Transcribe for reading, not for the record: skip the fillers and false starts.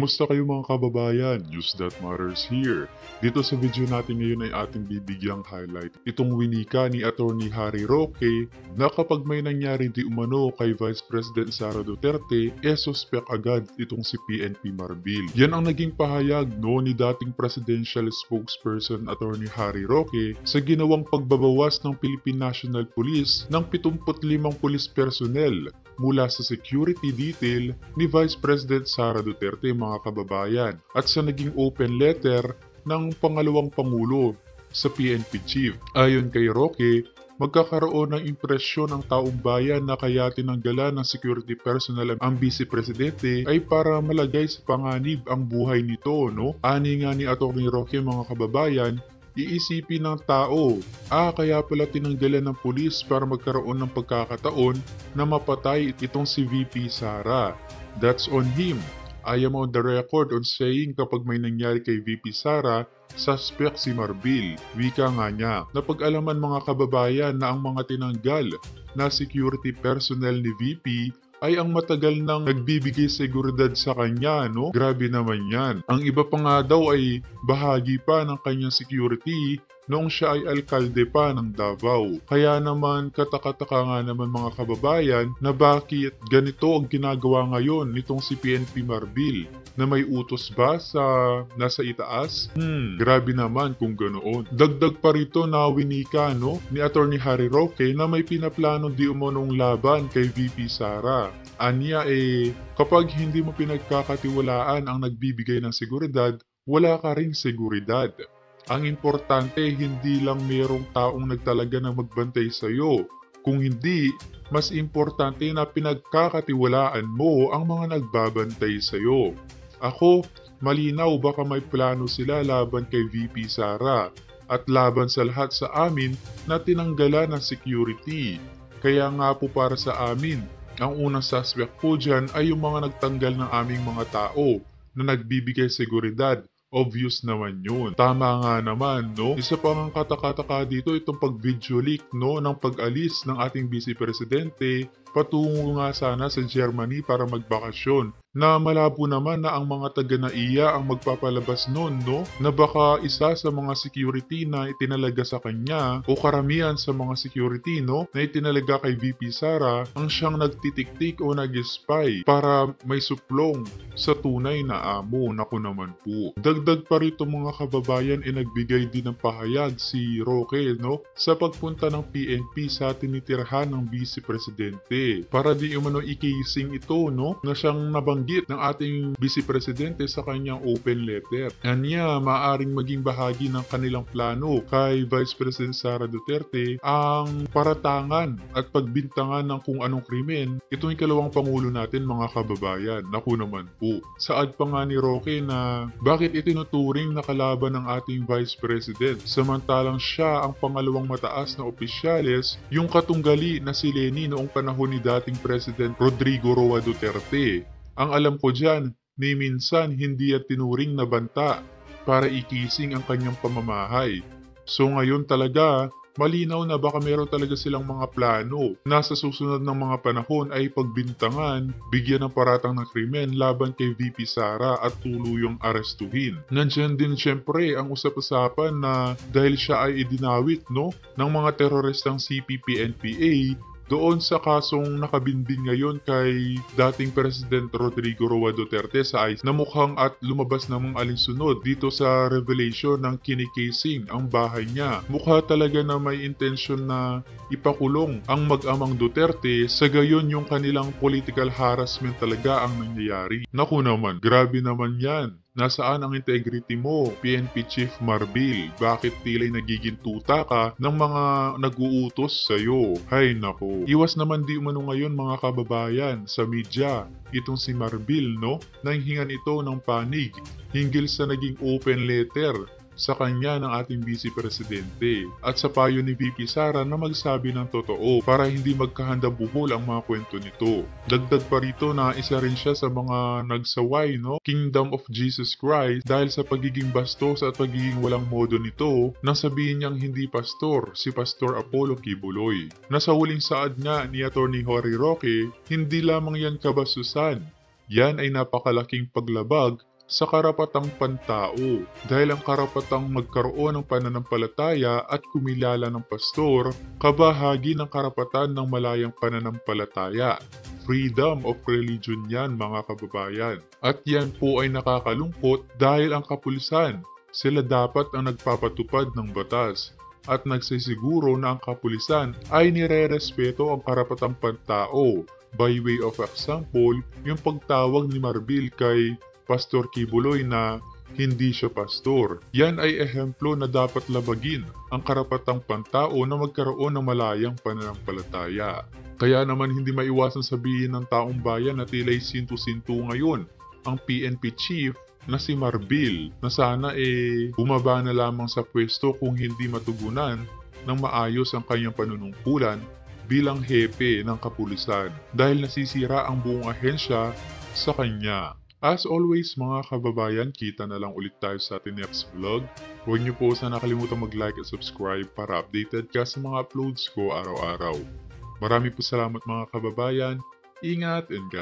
Kumusta kayo mga kababayan? News that matters here. Dito sa video natin ngayon ay ating bibigyang highlight itong winika ni Attorney Harry Roque na kapag may nangyari di umano kay Vice President Sara Duterte, suspect agad itong si PNP Marbil. Yan ang naging pahayag ni dating presidential spokesperson Attorney Harry Roque sa ginawang pagbabawas ng Philippine National Police ng 75 police personnel mula sa security detail ni Vice President Sara Duterte mga kababayan at sa naging open letter ng pangalawang Pangulo sa PNP Chief. Ayon kay Roque, magkakaroon ng impresyon ang taong bayan na kaya tinanggalan ng security personnel ang Vice Presidente ay para malagay sa panganib ang buhay nito. Ani nga ni Atty. Roque mga kababayan, iisipin ng tao, kaya pala tinanggalan ng pulis para magkaroon ng pagkakataon na mapatay itong si VP Sara. That's on him. I am on the record on saying kapag may nangyari kay VP Sara, suspect si Marbil. Wika nga niya. Napag-alaman mga kababayan na ang mga tinanggal na security personnel ni VP ay ang matagal nang nagbibigay seguridad sa kanya, Grabe naman yan. Ang iba pa nga daw ay bahagi pa ng kanyang security noong siya ay alkalde pa ng Davao. Kaya naman katakataka nga naman mga kababayan na bakit ganito ang ginagawa ngayon nitong si PNP Marbil na may utos ba sa nasa itaas? Grabe naman kung ganoon. Dagdag pa rito na winika ni Attorney Harry Roque na may pinaplano di umunong laban kay VP Sara. Anya kapag hindi mo pinagkakatiwalaan ang nagbibigay ng seguridad, wala ka ring seguridad. Ang importante, hindi lang mayroong taong nagtalaga ng magbantay sa'yo. Kung hindi, mas importante na pinagkakatiwalaan mo ang mga nagbabantay sa'yo. Ako, malinaw baka may plano sila laban kay VP Sara at laban sa lahat sa amin na tinanggalan ng security. Kaya nga po para sa amin, ang unang suspect po dyan ay yung mga nagtanggal ng aming mga tao na nagbibigay seguridad. Obvious naman yun. Tama nga naman, Isa pang katakataka dito itong pag-video leak, ng pag-alis ng ating Vice Presidente patungo nga sana sa Germany para magbakasyon. Na malabo naman na ang mga taga-NAIA ang magpapalabas nun, na baka isa sa mga security na itinalaga sa kanya o karamihan sa mga security, na itinalaga kay VP Sara ang siyang nagtitiktik o nag-spy para may suplong sa tunay na amo. Naku naman po. Dagdag pa rito mga kababayan nagbigay din ng pahayag si Roque, sa pagpunta ng PNP sa tinitirhan ng Vice Presidente para di umano i-casing ito, na siyang nabanggit ng ating Vice Presidente sa kanyang open letter. Anya, maaring maging bahagi ng kanilang plano kay Vice President Sara Duterte ang paratangan at pagbintangan ng kung anong krimen itong ikalawang Pangulo natin mga kababayan. Naku naman po. Saad pa nga ni Roque na bakit itinuturing na kalaban ng ating Vice President samantalang siya ang pangalawang mataas na opisyales, yung katunggali na si Leni noong panahon ni dating President Rodrigo Roa Duterte. Ang alam ko dyan, ni minsan hindi at tinuring na banta para ikising ang kanyang pamamahay. So ngayon talaga, malinaw na baka meron talaga silang mga plano na sa susunod ng mga panahon ay pagbintangan, bigyan ng paratang ng krimen laban kay VP Sara at tuluyang arestuhin. Nandiyan din syempre ang usap-usapan na dahil siya ay idinawit ng mga teroristang CPP-NPA doon sa kasong nakabinbin ngayon kay dating President Rodrigo Roa Duterte sa ICE na mukhang at lumabas namang alinsunod dito sa revelation ng kinikasing ang bahay niya. Mukha talaga na may intensyon na ipakulong ang mag-amang Duterte sa gayon yung kanilang political harassment talaga ang nangyayari. Naku naman, grabe naman yan. Nasaan ang integrity mo, PNP Chief Marbil? Bakit tila'y nagiging tuta ka ng mga nag-uutos sa'yo? Hay nako. Iwas naman di umano ngayon mga kababayan sa media. Itong si Marbil, nanghingan ito ng panig hinggil sa naging open letter sa kanya ng ating Vice Presidente at sa payo ni VP Sara na magsabi ng totoo para hindi magkahanda buhol ang mga kwento nito. Dagdag pa rito na isa rin siya sa mga nagsaway Kingdom of Jesus Christ dahil sa pagiging bastos at pagiging walang modo nito nang sabihin niyang hindi pastor si Pastor Apollo Kibuloy. Nasa huling saad nga ni Atty. Harry Roque, hindi lamang yan kabastusan. Yan ay napakalaking paglabag sa karapatang pantao dahil ang karapatang magkaroon ng pananampalataya at kumilala ng pastor kabahagi ng karapatan ng malayang pananampalataya. Freedom of religion yan mga kababayan. At yan po ay nakakalungkot dahil ang kapulisan, sila dapat ang nagpapatupad ng batas at nagsisiguro na ang kapulisan ay nire-respeto ang karapatang pantao. By way of example, yung pagtawag ni Marbil kay Pastor Kibuloy na hindi siya pastor. Yan ay ehemplo na dapat labagin ang karapatang pantao na magkaroon ng malayang pananampalataya. Kaya naman hindi maiwasan sabihin ng taong bayan na tila'y sintu-sintu ngayon ang PNP chief na si Marbil na sana bumaba na lamang sa pwesto kung hindi matugunan ng maayos ang kanyang panunungkulan bilang hepe ng kapulisan dahil nasisira ang buong ahensya sa kanya. As always mga kababayan, kita na lang ulit tayo sa ating next vlog. Huwag niyo po sana nakalimutan mag-like at subscribe para updated ka sa mga uploads ko araw-araw. Marami po salamat mga kababayan. Ingat and God